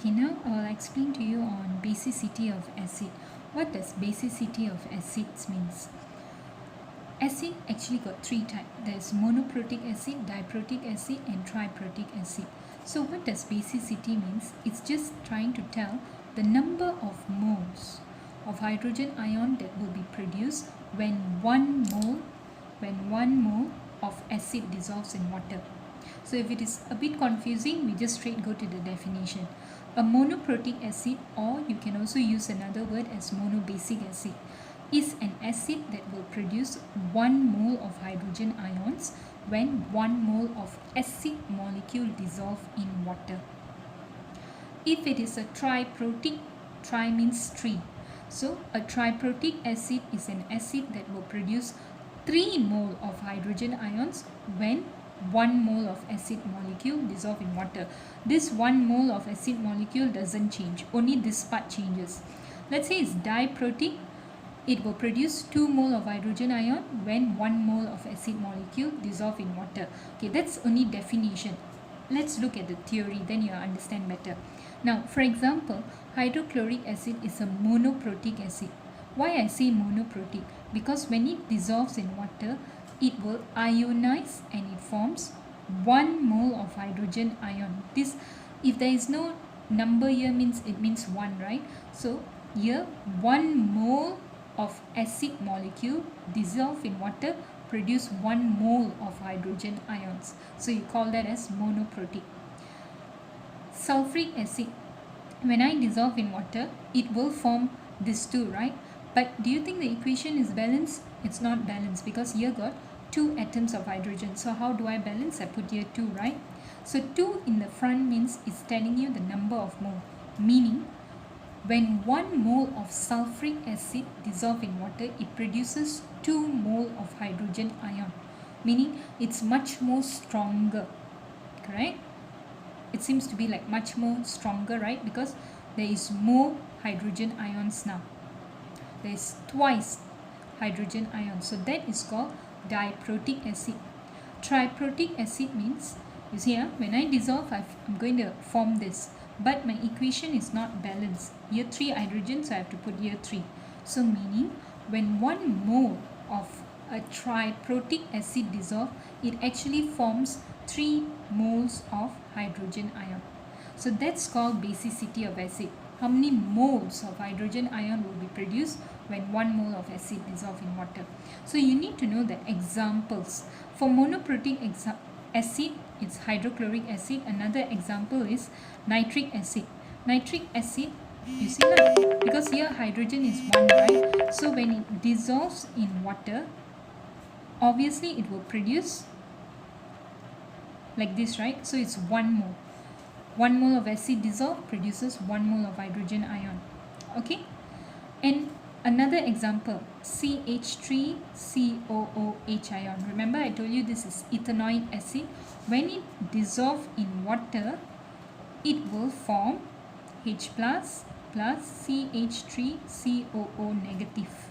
Okay, now I'll explain to you on basicity of acid. What does basicity of acids means? Acid actually got three types. There's monoprotic acid, diprotic acid, and triprotic acid. So what does basicity means? It's just trying to tell the number of moles of hydrogen ion that will be produced when one mole of acid dissolves in water. So if it is a bit confusing, we just straight go to the definition. A monoprotic acid, or you can also use another word as monobasic acid, is an acid that will produce 1 mole of hydrogen ions when 1 mole of acid molecule dissolve in water. If it is a triprotic, tri means 3. So a triprotic acid is an acid that will produce 3 mole of hydrogen ions when 1 mole of acid molecule dissolve in water. This 1 mole of acid molecule doesn't change, only this part changes. Let's say it's diprotic, it will produce 2 mole of hydrogen ion when 1 mole of acid molecule dissolve in water. Okay, that's only definition. Let's look at the theory, then you'll understand better. Now, for example, hydrochloric acid is a monoprotic acid. Why I say monoprotic? Because when it dissolves in water, it will ionize and it forms 1 mole of hydrogen ion. This, if there is no number here, means it means 1, right? So here 1 mole of acid molecule dissolve in water produce 1 mole of hydrogen ions. So you call that as monoprotic. Sulfuric acid, when I dissolve in water, it will form this 2, right? But do you think the equation is balanced? It's not balanced because here got 2 atoms of hydrogen. So how do I balance? I put here 2, right? So 2 in the front means it's telling you the number of mole, meaning when 1 mole of sulfuric acid dissolve in water, it produces 2 mole of hydrogen ion, meaning it's much more stronger, correct? It seems to be like much more stronger, right? Because there is more hydrogen ions now. There is twice hydrogen ions. So that is called diprotic acid. Triprotic acid means, you see, when I dissolve, I'm going to form this. But my equation is not balanced. Here 3 hydrogens, so I have to put here 3. So meaning, when 1 mole of a triprotic acid dissolve, it actually forms 3 moles of hydrogen ion. So that's called basicity of acid. How many moles of hydrogen ion will be produced when 1 mole of acid dissolve in water? So you need to know the examples. For monoprotic acid, it's hydrochloric acid. Another example is nitric acid. Nitric acid, you see that? Because here hydrogen is 1, right? So when it dissolves in water, obviously it will produce like this, right? So it's 1 mole. 1 mole of acid dissolved produces 1 mole of hydrogen ion. Okay? And another example, CH3COOH ion. Remember I told you this is ethanoic acid. When it dissolves in water, it will form H plus CH3COO negative.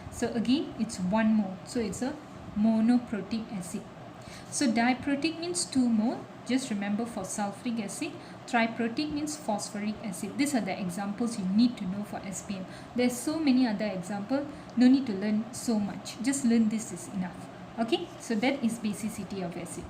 So again, it's 1 mole. So it's a monoprotic acid. So diprotic means 2 mole. Just remember for sulfuric acid. Triprotic means phosphoric acid. These are the examples you need to know for SPM. There's so many other examples. No need to learn so much. Just learn this is enough. Okay. So that is basicity of acid.